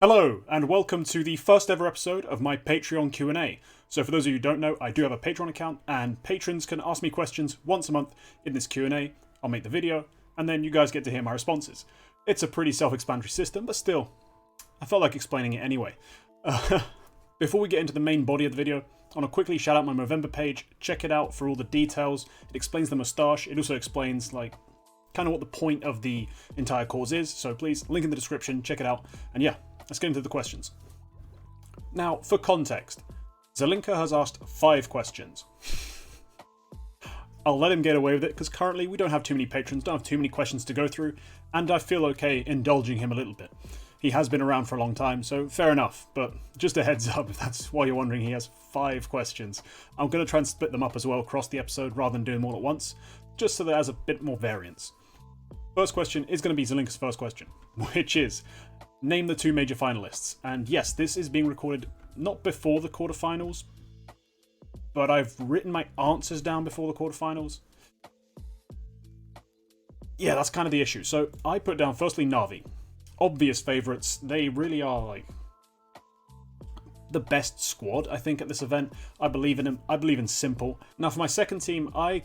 Hello, and welcome to the first ever episode of my Patreon Q&A. So for those of you who don't know, I do have a Patreon account, and patrons can ask me questions once a month in this Q&A. I'll make the video, and then you guys get to hear my responses. It's a pretty self-explanatory system, but still, I felt like explaining it anyway. Before we get into the main body of the video, I want to quickly shout out my Movember page. Check it out for all the details. It explains the moustache. It also explains, like, kind of what the point of the entire cause is. So please, link in the description, check it out. And yeah, let's get into the questions. Now, for context, Zelinka has asked 5 questions. I'll let him get away with it because currently we don't have too many patrons, don't have too many questions to go through, and I feel okay indulging him a little bit. He has been around for a long time, so fair enough, but just a heads up, if that's why you're wondering, he has 5 questions. I'm going to try and split them up as well across the episode rather than doing them all at once, just so that there's a bit more variance. First question is going to be Zelinka's first question, which is, name the 2 major finalists. And yes, this is being recorded not before the quarterfinals, but I've written my answers down before the quarterfinals. Yeah, that's kind of the issue. So I put down firstly Na'Vi. Obvious favourites. They really are like the best squad, I think, at this event. I believe in them. I believe in Simple. Now for my second team, I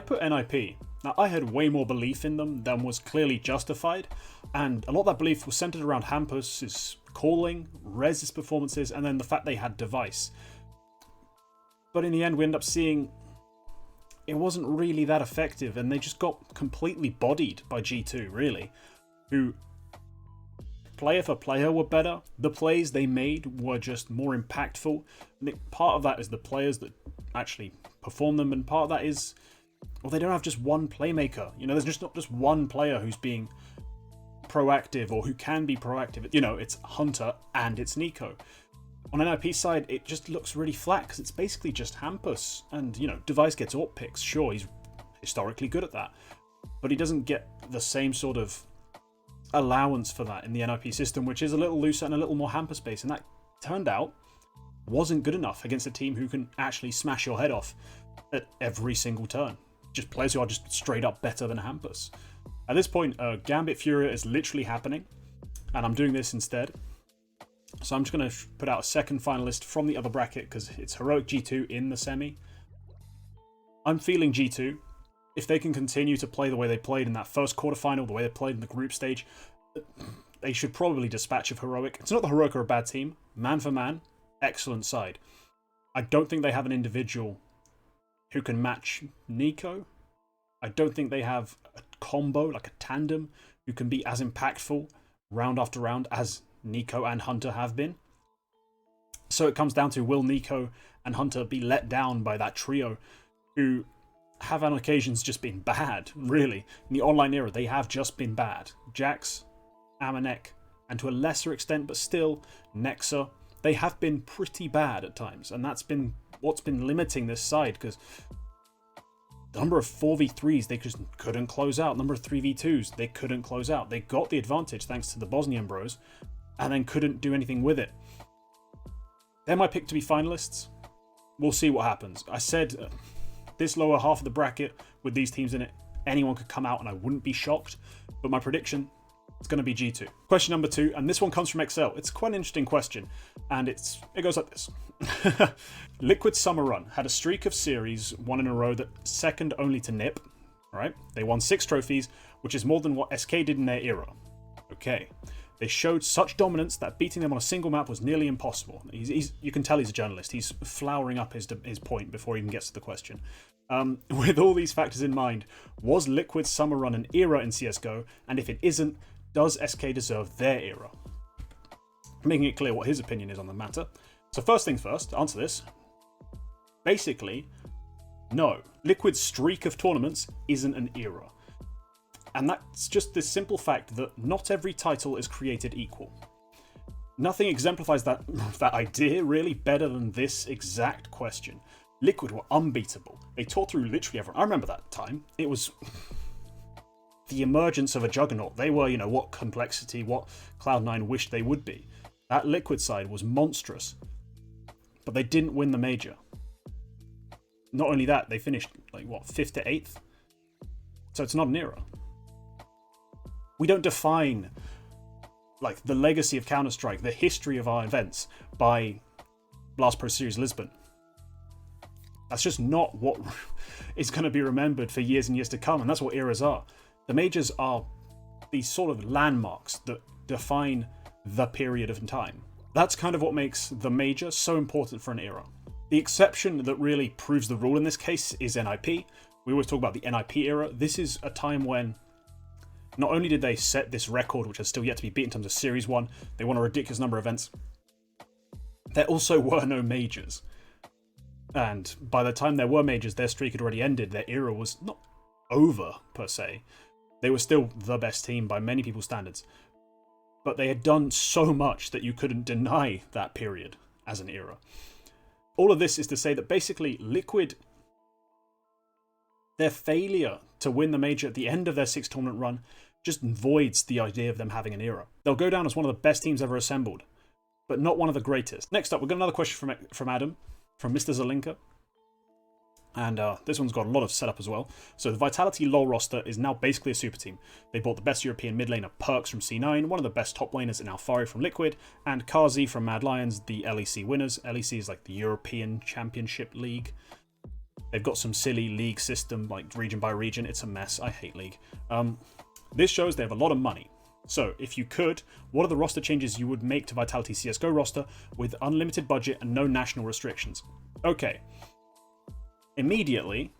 put NIP. Now, I had way more belief in them than was clearly justified, and a lot of that belief was centered around Hampus's calling, Rez's performances, and then the fact they had Device. But in the end, we end up seeing it wasn't really that effective, and they just got completely bodied by G2, really, who, player for player, were better. The plays they made were just more impactful. I think part of that is the players that actually perform them, and part of that is, well, they don't have just one playmaker. You know, there's just not just one player who's being proactive or who can be proactive. You know, it's Hunter and it's Nico. On NIP's side, it just looks really flat because it's basically just Hampus. And, you know, Device gets AWP picks. Sure, he's historically good at that. But he doesn't get the same sort of allowance for that in the NIP system, which is a little looser and a little more Hampus based. And that turned out wasn't good enough against a team who can actually smash your head off at every single turn. Just players who are just straight up better than Hampus. At this point, Gambit Furia is literally happening, and I'm doing this instead. So I'm just going to put out a second finalist from the other bracket because it's Heroic G2 in the semi. I'm feeling G2. If they can continue to play the way they played in that first quarterfinal, the way they played in the group stage, they should probably dispatch of Heroic. It's not that Heroic are a bad team. Man for man, excellent side. I don't think they have an individual who can match Nico. I don't think they have a combo, like a tandem, who can be as impactful round after round as Nico and Hunter have been. So it comes down to, will Nico and Hunter be let down by that trio who have on occasions just been bad, really. In the online era, they have just been bad. Jax, Amanek, and to a lesser extent, but still, Nexa, they have been pretty bad at times, and that's been what's been limiting this side, because the number of 4v3s they just couldn't close out, number of 3v2s they couldn't close out. They got the advantage thanks to the Bosnian bros, and then couldn't do anything with it. They're my pick to be finalists. We'll see what happens. I said this lower half of the bracket with these teams in it, anyone could come out and I wouldn't be shocked, but my prediction, it's going to be G2. Question number 2, and this one comes from Excel. It's quite an interesting question, and it goes like this. Liquid Summer Run had a streak of series won in a row that second only to NiP. Right? They won 6 trophies, which is more than what SK did in their era. Okay. They showed such dominance that beating them on a single map was nearly impossible. You can tell he's a journalist. He's flowering up his point before he even gets to the question. With all these factors in mind, was Liquid Summer Run an era in CSGO? And if it isn't, does SK deserve their era? Making it clear what his opinion is on the matter. So first things first, to answer this. Basically, no. Liquid's streak of tournaments isn't an era. And that's just this simple fact that not every title is created equal. Nothing exemplifies that idea really better than this exact question. Liquid were unbeatable. They tore through literally everyone. I remember that time. It was the emergence of a juggernaut. They were, you know, what complexity, what Cloud9 wished they would be. That Liquid side was monstrous. But they didn't win the major. Not only that, they finished, like, what, 5th to 8th? So it's not an era. We don't define like the legacy of Counter-Strike, the history of our events by Blast Pro Series Lisbon. That's just not what is going to be remembered for years and years to come, and that's what eras are. The majors are these sort of landmarks that define the period of time. That's kind of what makes the major so important for an era. The exception that really proves the rule in this case is NIP. We always talk about the NIP era. This is a time when not only did they set this record, which has still yet to be beat in terms of Series 1, they won a ridiculous number of events, there also were no majors. And by the time there were majors, their streak had already ended. Their era was not over, per se. They were still the best team by many people's standards. But they had done so much that you couldn't deny that period as an era. All of this is to say that basically Liquid, their failure to win the major at the end of their 6 tournament run just voids the idea of them having an era. They'll go down as one of the best teams ever assembled, but not one of the greatest. Next up, we've got another question from Adam, from Mr. Zelinka. And this one's got a lot of setup as well. So the Vitality LoL roster is now basically a super team. They bought the best European mid laner Perks from C9, one of the best top laners in Alfari from Liquid, and Kazi from Mad Lions, the LEC winners. LEC is like the European Championship League. They've got some silly league system, like region by region. It's a mess. I hate League. This shows they have a lot of money. So if you could, what are the roster changes you would make to Vitality CSGO roster with unlimited budget and no national restrictions? Okay. Immediately,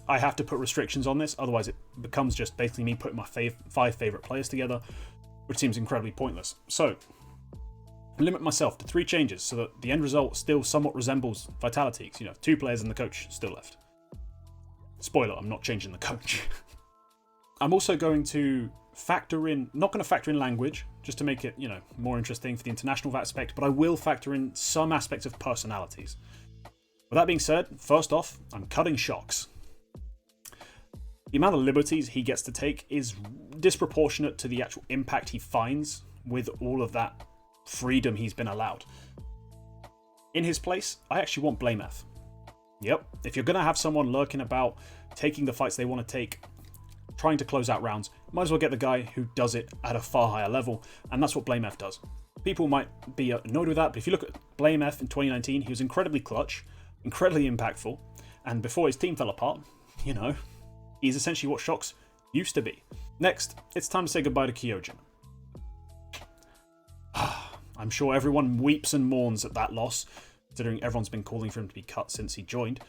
I have to put restrictions on this, otherwise it becomes just basically me putting my 5 favourite players together, which seems incredibly pointless. So, I limit myself to 3 changes so that the end result still somewhat resembles Vitality. 2 players and the coach still left. Spoiler, I'm not changing the coach. I'm also going to not going to factor in language, just to make it, more interesting for the international aspect, but I will factor in some aspects of personalities. With that being said, first off, I'm cutting shocks. The amount of liberties he gets to take is disproportionate to the actual impact he finds with all of that freedom he's been allowed. In his place, I actually want BlameF. Yep, if you're going to have someone lurking about, taking the fights they want to take, trying to close out rounds, might as well get the guy who does it at a far higher level, and that's what BlameF does. People might be annoyed with that, but if you look at BlameF in 2019, he was incredibly clutch, incredibly impactful, and before his team fell apart, he's essentially what Shocks used to be. Next, it's time to say goodbye to Kyojin. I'm sure everyone weeps and mourns at that loss, considering everyone's been calling for him to be cut since he joined.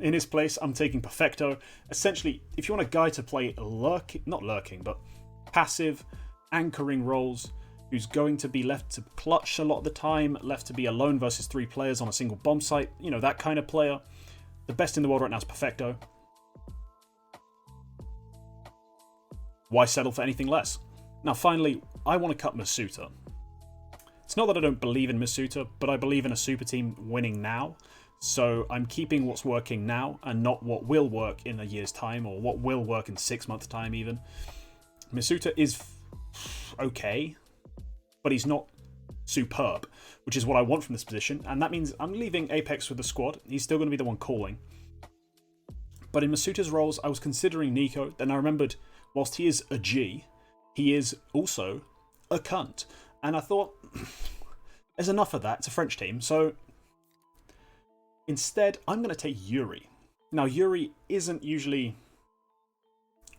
In his place, I'm taking Perfecto. Essentially, if you want a guy to play not lurking, but passive, anchoring roles, who's going to be left to clutch a lot of the time, left to be alone versus 3 players on a single bomb site, that kind of player. The best in the world right now is Perfecto. Why settle for anything less? Now finally, I want to cut Masuta. It's not that I don't believe in Masuta, but I believe in a super team winning now. So I'm keeping what's working now and not what will work in a year's time or what will work in 6 months' time even. Masuta is okay, but he's not superb, which is what I want from this position, and that means I'm leaving Apex with the squad. He's still going to be the one calling. But in Masuta's roles, I was considering Nico, then I remembered, whilst he is a G, he is also a cunt. And I thought, there's enough of that, it's a French team, so instead, I'm going to take Yuri. Now, Yuri isn't usually...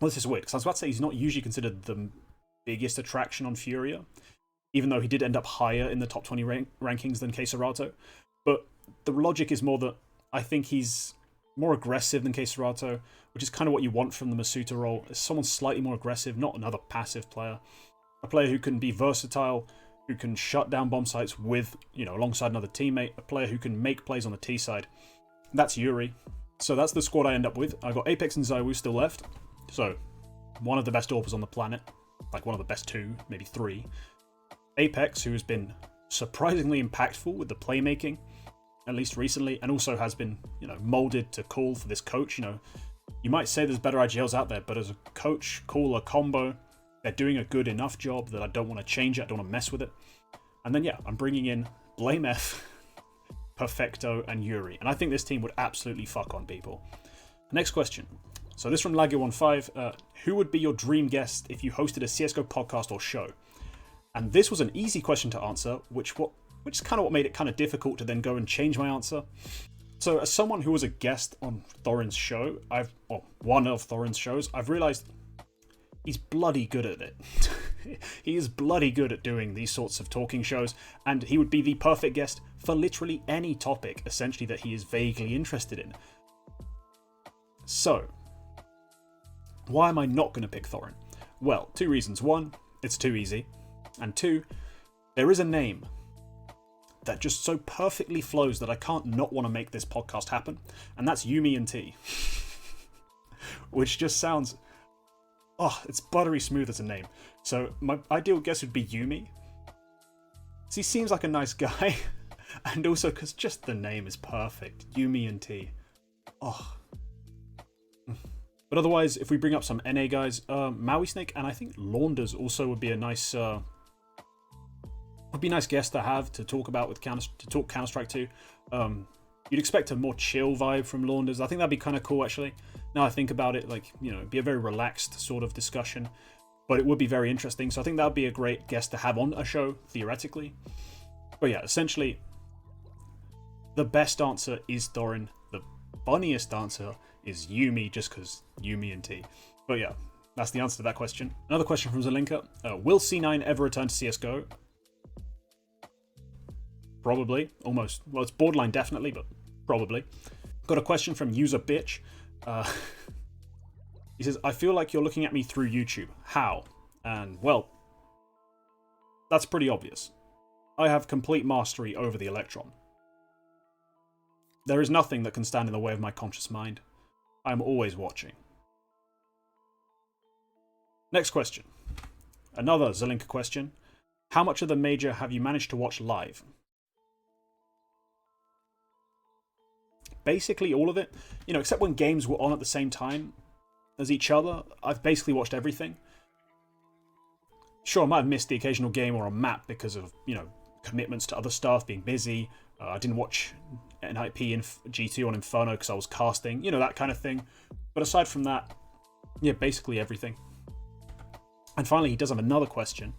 Well, this is weird, because I was about to say he's not usually considered the biggest attraction on Furia, even though he did end up higher in the top 20 rankings than Keisarato. But the logic is more that I think he's more aggressive than Keisarato, which is kind of what you want from the Masuta role. Is someone slightly more aggressive, not another passive player. A player who can be versatile, who can shut down bomb sites with, alongside another teammate. A player who can make plays on the T side. That's Yuri. So that's the squad I end up with. I've got Apex and Zywoo still left. So, one of the best AWPers on the planet. Like one of the best 2, maybe 3. Apex, who has been surprisingly impactful with the playmaking, at least recently, and also has been, molded to call for this coach. You might say there's better IGLs out there, but as a coach, caller, combo, they're doing a good enough job that I don't want to change it, I don't want to mess with it. And then, I'm bringing in BlameF, Perfecto, and Yuri. And I think this team would absolutely fuck on people. Next question. So this from Laggoon 5. Who would be your dream guest if you hosted a CSGO podcast or show? And this was an easy question to answer, which is kind of what made it kind of difficult to then go and change my answer. So as someone who was a guest on Thorin's show, one of Thorin's shows, I've realised he's bloody good at it. He is bloody good at doing these sorts of talking shows, and he would be the perfect guest for literally any topic, essentially, that he is vaguely interested in. So, why am I not going to pick Thorin? Well, 2 reasons. 1, it's too easy. And 2, there is a name that just so perfectly flows that I can't not want to make this podcast happen, and that's Yumi and T. Which just sounds... oh, it's buttery smooth as a name. So my ideal guess would be Yumi. He seems like a nice guy, and also because just the name is perfect. Yumi and T. Oh. But otherwise, if we bring up some NA guys, Maui Snake and I think Launders also would be a nice... would be a nice guest to have to talk about with Counter-Strike 2. You'd expect a more chill vibe from Launders. I think that'd be kind of cool, actually. Now I think about it, like, you know, it'd be a very relaxed sort of discussion, but it would be very interesting. So I think that would be a great guest to have on a show, theoretically. But yeah, essentially, the best answer is Thorin. The funniest answer is Yumi, just because Yumi and T. But yeah, that's the answer to that question. Another question from Zelinka. Will C9 ever return to CSGO? Probably. Almost. Well, it's borderline definitely, but probably. Got a question from user bitch. He says, I feel like you're looking at me through YouTube. How? And, well, that's pretty obvious. I have complete mastery over the Electron. There is nothing that can stand in the way of my conscious mind. I am always watching. Next question. Another Zelinka question. How much of the major have you managed to watch live? Basically all of it, you know, except when games were on at the same time as each other. I've basically watched everything. Sure, I might have missed the occasional game or a map because of, you know, commitments to other stuff, being busy. I didn't watch NIP in G2 on Inferno because I was casting, you know, that kind of thing. But aside from that, yeah, basically everything. And finally, he does have another question,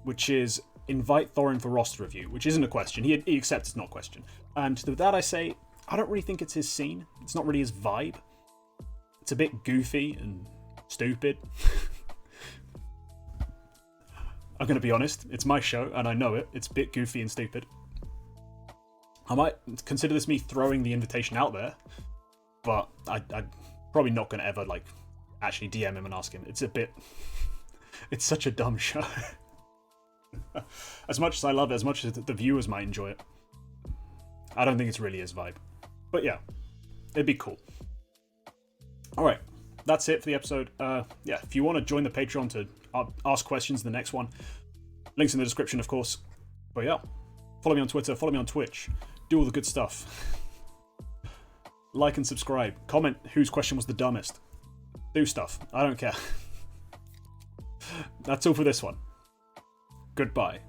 which is invite Thorin for roster review, which isn't a question. He accepts it's not a question. And to that I say, I don't really think it's his scene. It's not really his vibe. It's a bit goofy and stupid. I'm going to be honest. It's my show, and I know it. It's a bit goofy and stupid. I might consider this me throwing the invitation out there, but I'm probably not going to ever, like, actually DM him and ask him. It's a bit... it's such a dumb show. As much as I love it, as much as the viewers might enjoy it, I don't think it's really his vibe. But yeah, it'd be cool. Alright, that's it for the episode. Yeah, if you want to join the Patreon to ask questions in the next one, links in the description, of course. But yeah, follow me on Twitter, follow me on Twitch, do all the good stuff. Like and subscribe. Comment whose question was the dumbest. Do stuff. I don't care. That's all for this one. Goodbye.